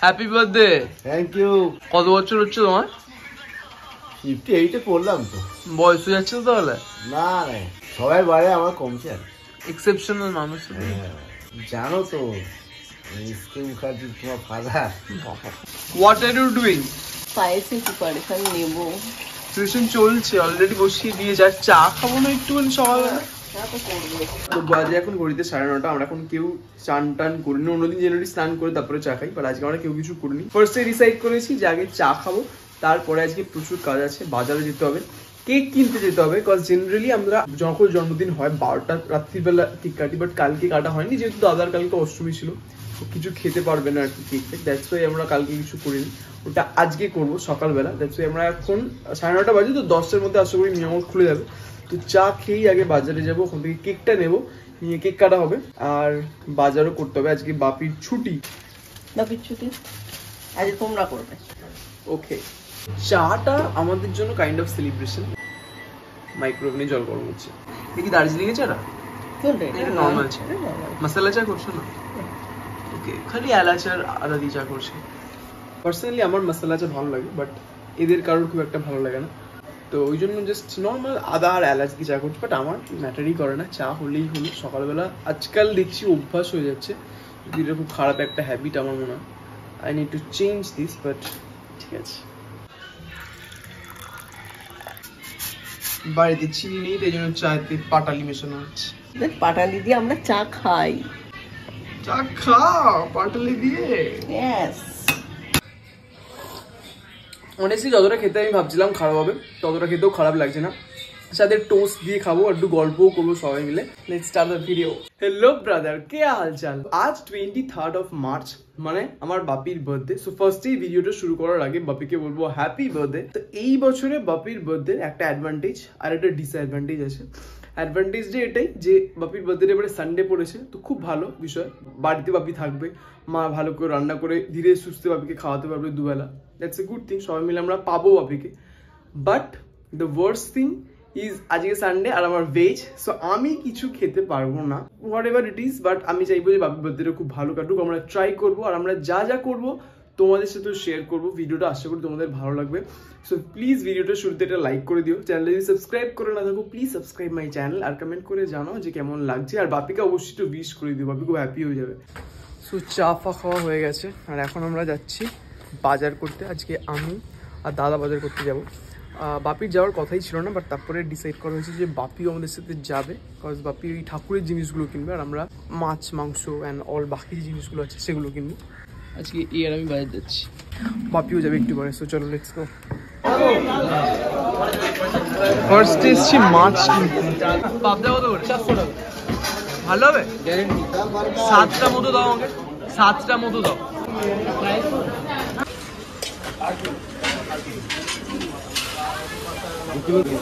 Happy birthday. Thank you. কত বছর হচ্ছে তোমার? 58 এ পড়লাম তো। বয়স হয়ে যাচ্ছে তাহলে? না রে, সবাই বাড়ে আমার কমছে আর। এক্সেপশনাল মানুষ। জানো তো এসকে মুখার্জি তোমার father. What are you doing? পায়েসে প্রিপারেশন নেব। টিউশন চলছে, অলরেডি বসিয়ে দিয়ে যা। চা খাবো না একটুখানি সকালবেলা? তো বাজে এখন ঘড়িতে 9:30। আমরা এখন কেউ চান টান করিনি। অন্যদিন জেনারেলি স্নান করে তারপরে চা খাই, বাট আজকে আমরা কেউ কিছু করিনি। ফার্স্টে ডিসাইড করেছি যে আগে চা খাবো, তারপরে আজকে প্রচুর কাজ আছে, বাজারে যেতে হবে, কেক কিনতে যেতে হবে। বিকজ জেনারেলি আমরা যখন জন্মদিন হয় 12টা রাত্রিবেলা কেক কাটি, বাট কালকে কাটা হয়নি যেহেতু দাদার কালকে অষ্টমী ছিল, কিছু খেতে পারবে না আর কি কেক। দ্যাটস ওয়াই আমরা কালকে কিছু করিনি, ওটা আজকে করবো সকালবেলা। দ্যাটস ওয়াই আমরা এখন 9:30 বাজে, তো 10টার মধ্যে আশা করি মিয়ামোর খুলে যাবে। তো চা খেয়েই আগে বাজারে যাবো, ওখান থেকে কেকটা নেবো, নিয়ে কেক কাটা হবে আর বাজারও করতে হবে। আজকে বাপির ছুটি। বাপির ছুটি আজকে তোমরা করবে। ওকে, চাটা আমাদের জন্য কাইন্ড অফ সেলিব্রেশন। মাইক্রোওভেনে জল গরম হচ্ছে। দেখি দার্জিলিং এ চাটা নর্মাল চা, মশলা চা করছো না? ওকে, খালি এলাচ আর আদা দিয়ে চা করছে। পার্সোনালি আমার মশলা চা ভালো লাগে, বাট এদের কারোর খুব একটা ভালো লাগে না, তো ওই জন্য জাস্ট নর্মাল আদা আর এলাচ দিয়ে চা করছি। বাট আমার ম্যাটারই করে না, চা হলেই হলো সকালবেলা। আজকাল দেখছি অভ্যাস হয়ে যাচ্ছে, এটা খুব খারাপ একটা হ্যাবিট আমার মনে হয়। I need to change this, but ঠিক আছে। বাড়িতে চিনি নেই, তাই জন্য চাতে পাটালি মেশানো হচ্ছে। পাটালি দিয়ে আমরা চা খাই। চা খাও পাটালি দিয়ে? ইয়েস। অনেস্টলি যতটা খেতে আমি ভাবছিলাম খারাপ হবে, ততটা খেতেও খারাপ লাগছে না। সাথে টোস্ট দিয়ে খাবো, একটু গল্পও করবো সবাই মিলে। Let's start the video. Hello brother, কে হালচাল? আজ 23rd of March, মানে আমার বাপির বার্থডে। সো ফার্স্টেই ভিডিওটা শুরু করার আগে বাপিকে বলবো হ্যাপি বার্থডে। তো এই বছরে বাপির বার্থডে একটা অ্যাডভান্টেজ আর একটা ডিসঅ্যাডভান্টেজ আছে। অ্যাডভান্টেজটা এটাই যে বাপির বার্থডে এবারে সানডে পড়েছে, তো খুব ভালো বিষয়। বাড়িতে বাপি থাকবে, মা ভালো করে রান্না করে ধীরে সুস্থে বাপিকে খাওয়াতে পারবে দুবেলা। দ্যাটস এ গুড থিং, সবাই মিলে আমরা পাবো বাপিকে। But the worst thing is আজকে সানডে আর আমার ভেজ, সো আমি কিছু খেতে পারবো না, whatever it is. But আমি চাইবো যে বাপির বার্থডেটা খুব ভালো কাটুক, আমরা ট্রাই করবো আর আমরা যা যা করবো তোমাদের সাথেও শেয়ার করবো। ভিডিওটা আশা করি তোমাদের ভালো লাগবে। সো প্লিজ ভিডিওটা শুরুতে একটা লাইক করে দিও, চ্যানেলে যদি সাবস্ক্রাইব করে না থাকো প্লিজ সাবস্ক্রাইব মাই চ্যানেল, আর কমেন্ট করে জানাও যে কেমন লাগছে। আর বাপিকে অবশ্যই একটু উইশ করে দিও, বাপি খুব হ্যাপি হয়ে যাবে। সো চা ফা খাওয়া হয়ে গেছে আর এখন আমরা যাচ্ছি বাজার করতে। আজকে আমি আর দাদা বাজার করতে যাবো। বাপির যাওয়ার কথাই ছিল না, বাট তারপরে ডিসাইড করা হয়েছে যে বাপিও আমাদের সাথে যাবে, বিকজ বাপি ওই ঠাকুরের জিনিসগুলো কিনবে আর আমরা মাছ মাংস অ্যান্ড অল বাকি যে জিনিসগুলো আছে সেগুলো কিনবো। আজকে এই আর আমি বাজার যাচ্ছি, বাপিও যাবে একটু পরে। সো চলো লেটস গো। ফার্স্ট এসছি মাছ কিনতে। পাবদা কত করে? 400 টাকা। ভালো হবে? গ্যারেন্টি। 7টা মতো দাও আমাকে, 7টা মতো দাও।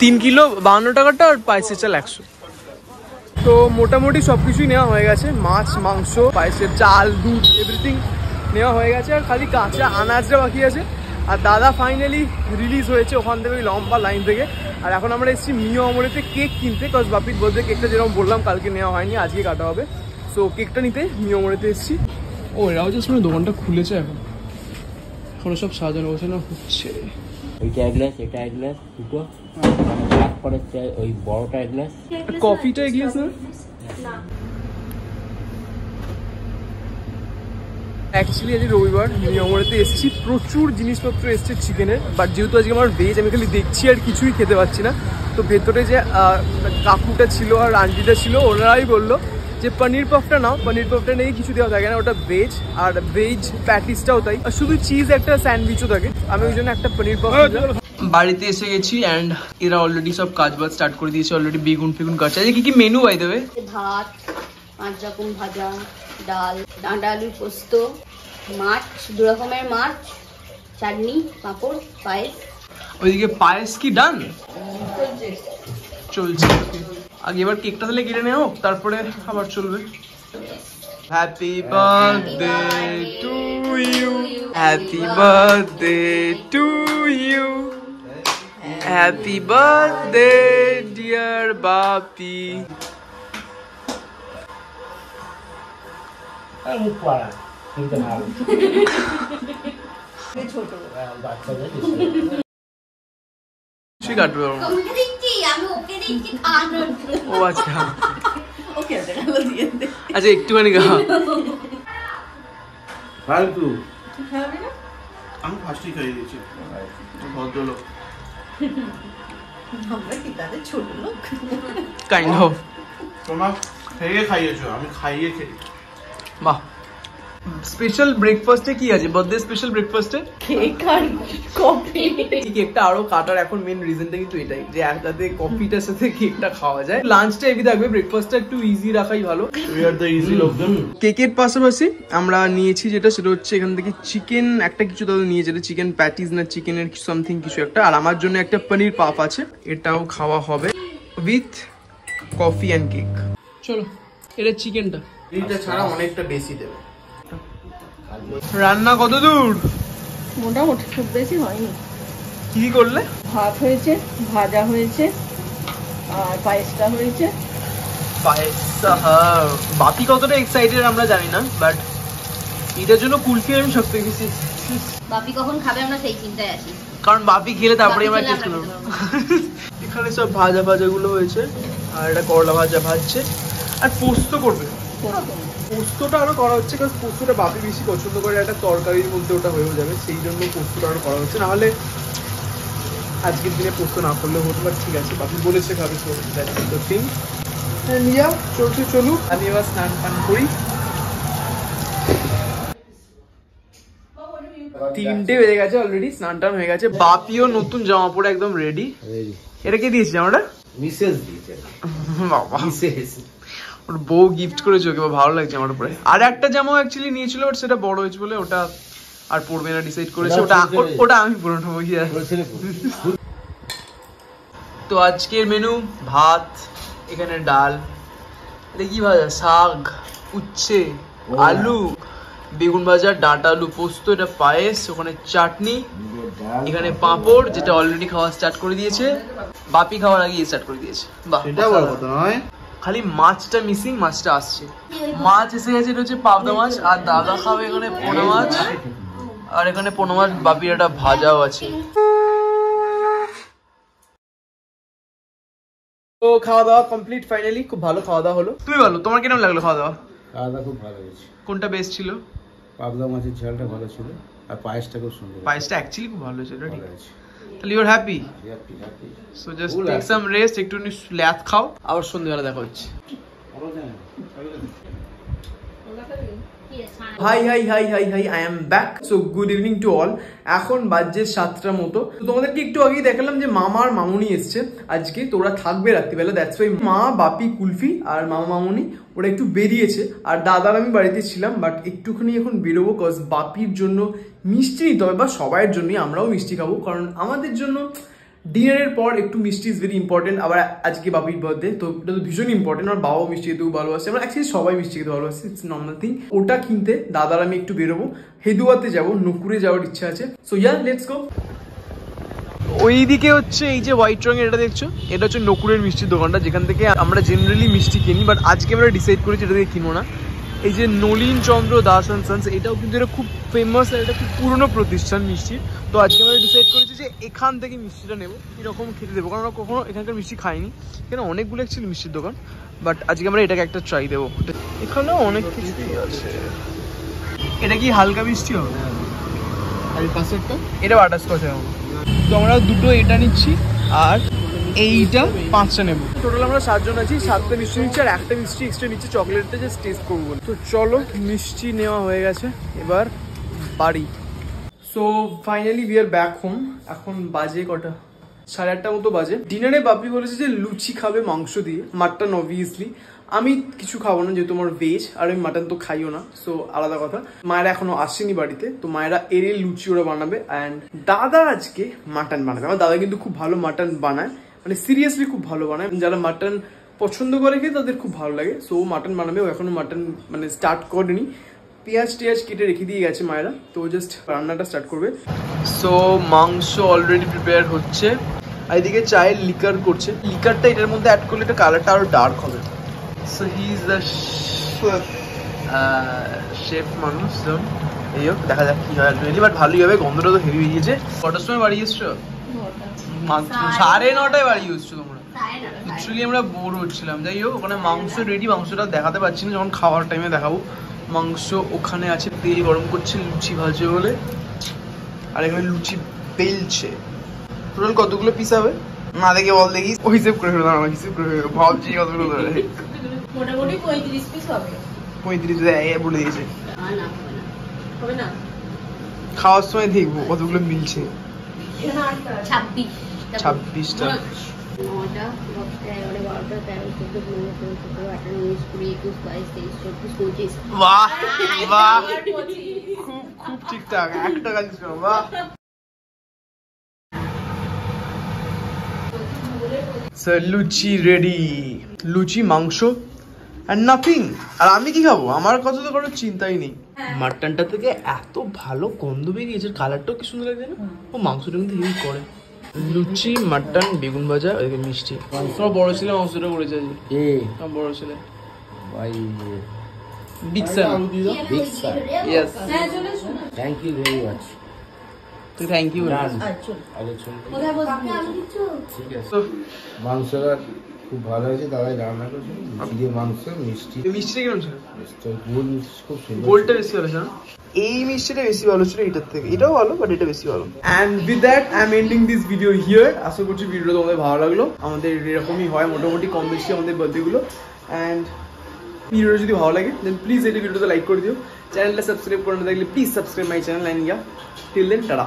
3 কিলো 52 টাকাটা আর পায়েসের চাল 100। তো মোটামুটি সবকিছুই নেওয়া হয়ে গেছে, মাছ মাংস পায়েসের চাল দুধ এভরিথিং নেওয়া হয়ে গেছে, আর খালি কাঁচা আনাজটা বাকি আছে। আর দাদা ফাইনালি রিলিজ হয়েছে ওখান থেকে, ওই লম্বা লাইন থেকে। আর এখন আমরা এসেছি মিও অমরেতে কেক কিনতে, বিকজ বাপির বার্থডে কেকটা যেরকম বললাম কালকে নেওয়া হয়নি, আজকে কাটা হবে। সো কেকটা নিতে মিও অমরেতে এসেছি। ও এরাও জাস্ট মানে দোকানটা খুলেছে এখনো সব সাজানো গোছানো হচ্ছে। ওইটা এক গ্লাস, এটা এক গ্লাস, দুটো ব্ল্যাক ফরেস্ট চাই, ওই বড়টা এক গ্লাস। কফিটা এক গ্লাস না? অ্যাকচুয়ালি আজ রবিবার, মিয়ামরেতে এসেছি, প্রচুর জিনিসপত্র এসছে চিকেনের। বাট যেহেতু আজকে আমার ভেজ, আমি খালি দেখছি আর কিছুই খেতে পাচ্ছি না। তো ভেতরে যে কাকুটা ছিল আর আন্টিটা ছিল, ওনারাই বললো যে পনির পফটা নাও, পনির পফটা নেই কিছু দেওয়া থাকে না, ওটা ভেজ, আর ভেজ প্যাটিসটাও তাই, আর শুধু চিজ একটা স্যান্ডউইচও থাকে। আমি ওই জন্য একটা পনির পফ। বাড়িতে এসে গেছি অ্যান্ড এরা অলরেডি সব কাজ বাজ স্টার্ট করে দিয়েছে, অলরেডি বেগুন ফেগুন কাটছে। আজকে কি মেনু বাই দেবে? ভাত, 5 রকম ভাজা, ডাল, ডাঁটা আলুর পোস্ত, মাছ, 2 রকমের মাছ, চাটনি, পাঁপড়, পায়েস। ওইদিকে পায়েস কি ডান চলছে? আগে এবার কেকটা তাহলে কেটে নেওয়া হোক, তারপরে আবার চলবে। Happy birthday to you, happy birthday to you, happy birthday dear Bapi. বাচ্চাদের তুই কাটবে ওর। তোমাকে দিচ্ছি, আমি ওকে দিচ্ছি খাওয়ানোর জন্য। ও আচ্ছা ওকে গেলো দিয়ে দে। আচ্ছা একটুখানি খা। ফালতু খাবি না? আমি ফার্স্টই খাইয়ে দিয়েছি ভদ্রলোক আমরা কি তাদের ছোট লোক? Kind of. তোমার খেয়ে খাইয়েছো, আমি খাইয়ে খেয়ে। বাহ, স্পেশাল ব্রেকফাস্টে কি আছে? বার্থডে স্পেশাল ব্রেকফাস্টে কেক আর কফি। এই কেকটা আরো কাটার এখন মেন রিজনটা কিন্তু এটাই যে একসাথে কফিটার সাথে কেকটা খাওয়া যায়। লাঞ্চটা হেভি থাকবে, ব্রেকফাস্টটা একটু ইজি রাখাই ভালো। উই আর দ্য ইজি লোক। কেকের পাশাপাশি আমরা নিয়েছি যেটা, সেটা হচ্ছে এখান থেকে চিকেন একটা কিছু তাদের নিয়েছে, যেটা চিকেন প্যাটিস না চিকেনের সামথিং কিছু একটা, আর আমার জন্য একটা পনির পাপ আছে, এটাও খাওয়া হবে উইথ কফি অ্যান্ড কেক। চলো, এটা চিকেনটা, এইটা ছাড়া অনেকটা বেশি দেবে। রান্না কত দূর? মোটামুটি খুব বেশি হয়নি। কি করলে? ভাত হয়েছে, ভাজা হয়েছে, আর পায়েসটা হয়েছে। পায়েসটা, হ্যাঁ। বাকি কতটা এক্সাইটেড আমরা জানি না, বাট এটার জন্য কুলফি আমি সব থেকে বেশি, বাপি কখন খাবে আমরা সেই চিন্তায় আছি। কারণ বাপি খেলে তারপরে বাপি আমরা খেলে টেস্ট আমরা করবো। খেতে এখানে সব ভাজা ভাজা গুলো হয়েছে, আর এটা করলা ভাজা ভাজছে, আর পোস্ত করবে। পোস্তটা আরো করা হচ্ছে কারণ পোস্তটা বাপি বেশি পছন্দ করে, একটা তরকারির মধ্যে ওটা হয়েও যাবে, সেই জন্য পোস্তটা আরো করা হচ্ছে। নাহলে আজকের দিনে পোস্ত না করলেও হতো, বাট ঠিক আছে, বাপি বলেছে খাবে, তো দ্যাটস দ্য থিং। নিয়ে যাও, চলছে চলুক, আমি এবার স্নান পান করি। 3টে বেজে গেছে অলরেডি, স্নান টান হয়ে গেছে, বাপিও নতুন জামা পরে একদম রেডি। এটা কে দিয়েছে জামাটা? মিসেস দিয়েছে। বাবা, মিসেস ওর বউ গিফট করেছে ওকে, ভালো লাগছে আমার উপরে। আর একটা জামা অ্যাকচুয়ালি নিয়েছিল, বাট সেটা বড় হয়েছে বলে ওটা আর পরবে না, ডিসাইড করেছে ওটা আমি পরে নেবো। তো আজকের মেনু ভাত, এখানে ডাল, এটা কি ভাজা, শাক, উচ্ছে, আলু, বেগুন ভাজা, ডাঁটা আলু পোস্ত, এটা পায়েস, ওখানে চাটনি, এখানে পাঁপড় যেটা অলরেডি খাওয়া স্টার্ট করে দিয়েছে, বাপি খাওয়ার আগে স্টার্ট করে দিয়েছে। বাহ, এটা বড় কথা নয়, খালি মাছটা মিসিং, মাছটা আসছে। মাছ এসে গেছে, এটা হচ্ছে পাবদা মাছ, আর দাদা খাবে এখানে পোনা মাছ, আর এখানে পোনা মাছ, বাপির একটা ভাজাও আছে। তো খাওয়া দাওয়া কমপ্লিট ফাইনালি, খুব ভালো খাওয়া দাওয়া হলো। তুমি বলো তোমার কিরকম লাগলো খাওয়া দাওয়া? খাওয়া দাওয়া খুব ভালো হয়েছে। কোনটা বেস্ট ছিল? পাবদা মাছের ঝালটা ভালো ছিল, আর পায়েসটা খুব সুন্দর। পায়েসটা অ্যাকচুয়ালি খুব ভালো হয়েছে, ভালো ঠিক। হয়েছে। তাহলে you are happy? Happy happy. So just take some rest, একটু স্ল্যাথ খাও, আবার সন্ধ্যাবেলা দেখা হচ্ছে। Hi hi hi hi hi, I am back. So good evening to all. এখন বাজে 7টার মতো। তো তোমাদেরকে একটু আগেই দেখালাম যে মামা আর মামুনি এসছে আজকে, তো ওরা থাকবে রাত্রিবেলা, দ্যাটস ওয়াই মা, বাপি, কুলফি আর মামা মামুনি ওরা একটু বেরিয়েছে, আর দাদার আমি বাড়িতে ছিলাম, বাট একটুখানি এখন বেরোবো, কজ বাপির জন্য মিষ্টি নিতে হবে, বা সবার জন্যই, আমরাও মিষ্টি খাবো, কারণ আমাদের জন্য ডিনারের পর একটু মিষ্টি ইজ ভেরি ইম্পর্টেন্ট। আবার আজকে বাপির বার্থডে, তো এটা তো ভীষণ ইম্পর্টেন্ট। আর বাবাও মিষ্টি খেতেও ভালোবাসে, আমরা অ্যাকচুয়ালি সবাই মিষ্টি খেতে ভালোবাসি, ইটস নর্মাল থিং। ওটা কিনতে দাদার আমি একটু বেরোবো, হেদুয়াতে যাবো, নকুরে যাওয়ার ইচ্ছা আছে। So yeah, let's go. ওইদিকে হচ্ছে এই যে হোয়াইট রঙের এটা দেখছো, এটা হচ্ছে নকুরের মিষ্টির দোকানটা, যেখান থেকে আমরা জেনারেলি মিষ্টি কিনি, বাট আজকে আমরা ডিসাইড করেছি এটা থেকে কিনবো না। এই যে নলিন চন্দ্র দাস অ্যান্ড সন্স, এটাও কিন্তু এটা খুব ফেমাস, এটা খুব পুরনো প্রতিষ্ঠান মিষ্টির। তো আজকে আমরা ডিসাইড করেছি যে এখান থেকে মিষ্টিটা নেবো, এরকম খেতে দেবো, কারণ আমরা কখনো এখানকার মিষ্টি খাইনি, কেন অনেকগুলো অ্যাকচুয়ালি মিষ্টির দোকান, বাট আজকে আমরা এটাকে একটা ট্রাই দেবো। এখানেও অনেক কিছুই আছে। এটা কি হালকা মিষ্টি হবে? আর এই পাশেরটা এটা বাটারস্কচ হবে। তো আমরা দুটো এটা নিচ্ছি, আর এইটা 5টা নেবো। টোটাল আমরা 7 জন আছি, 7টা মিষ্টি নিচ্ছি, আর একটা মিষ্টি এক্সট্রা নিচ্ছি চকলেটটা, জাস্ট টেস্ট করবো। তো চলো, মিষ্টি নেওয়া হয়ে গেছে, এবার বাড়ি। So finally we are back home. এখন বাজে কটা, 8:30 মতো বাজে। ডিনারে বাপি বলেছে যে লুচি খাবে মাংস দিয়ে, মাটন অবভিয়াসলি। আমি কিছু খাবো না, যেহেতু আমার ভেজ, আর আমি মাটন তো খাইও না, সো আলাদা কথা। মায়েরা এখনো আসেনি বাড়িতে, তো মায়েরা এরে লুচি ওরা বানাবে, অ্যান্ড দাদা আজকে মাটন বানাবে। আমার দাদা কিন্তু খুব ভালো মাটন বানায়, মানে সিরিয়াসলি খুব ভালো বানায়। যারা মাটন পছন্দ করে খেয়ে তাদের খুব ভালো লাগে। সো ও মাটন বানাবে, ও এখনো মাটন মানে স্টার্ট করেনি, পেঁয়াজ টেয়াজ কেটে রেখে দিয়ে গেছে মায়েরা, তো জাস্ট রান্নাটা স্টার্ট করবে। সো মাংস অলরেডি প্রিপেয়ার হচ্ছে, আর এদিকে চায়ের লিকার করছে। লিকারটা এটার মধ্যে অ্যাড করলে এটা কালারটা আরো ডার্ক হবে। So he is the chef মানুষ। এই হোক, দেখা যাক কি হয় আলটিমেটলি, বাট ভালোই হবে। গন্ধটা তো হেভি বেরিয়েছে। কটার সময় বাড়ি এসছো? 9:30 বাড়ি এসছো তোমরা? অ্যাকচুয়ালি আমরা বোর হচ্ছিলাম। যাই হোক, ওখানে মাংস রেডি, মাংসটা দেখাতে পারছি না, যখন খাওয়ার টাইমে দেখাবো। মাংস ওখানে আছে, তেল গরম করছে, লুচি ভাজছে বলে, আর এখানে লুচি বেলছে। টোটাল কতগুলো পিস হবে না দেখে বল দেখি, ও হিসেব করে ফেলো, আমার হিসেব করে ফেলো, ভাবছি কতগুলো ধরে। মোটামুটি 35 পিস হবে। 35 বলে দিয়েছে। হবে না? খাওয়ার সময় দেখবো কতগুলো মিলছে। 26টা 26টা। 9টা 10টা 11টা 12টা 13 14 15 16 17 18 19 20 21 22 23 24 25। বাহ বাহ, খুব খুব ঠিকঠাক, একটা কাজ করো, বাহ। স্যার লুচি রেডি, লুচি মাংস আর নাথিং। আর আমি কি খাবো? আমার কথা তো কোনো চিন্তাই নেই। মাটনটা থেকে এত ভালো গন্ধ বেরিয়েছে, কালারটাও কি সুন্দর লাগছে না? ও মাংসটা কিন্তু হেভি করে। লুচি, মাটন, বেগুন ভাজা, ওইদিকে মিষ্টি। তোমার বড় ছেলে মাংসটা করেছে আজকে। আমার বড় ছেলে ভাই big sir. Big sir, yes, thank you very much. তো থ্যাংক ইউ। আগে চলুন, ঠিক আছে। মাংসটা খুব ভালো হয়েছে, দাদাই রান্না করেছে। লুচি দিয়ে মাংস, মিষ্টি। মিষ্টিটা কেমন ছিল? গোল মিষ্টি খুব সুন্দর। গোলটা বেশি ভালো ছিল না? এই মিষ্টিটা বেশি ভালো ছিল এটার থেকে। এটাও ভালো, বাট এটা বেশি ভালো। And with that I am ending this video here. আশা করছি ভিডিওটা তোমাদের ভালো লাগলো। আমাদের এরকমই হয় মোটামুটি কম বেশি আমাদের বার্থডে গুলো। এন্ড ভিডিওটা যদি ভালো লাগে দেন প্লিজ এই ভিডিওটা লাইক করে দিও। চ্যানেলটা সাবস্ক্রাইব করে না থাকলে please subscribe my channel. And ya till then tata.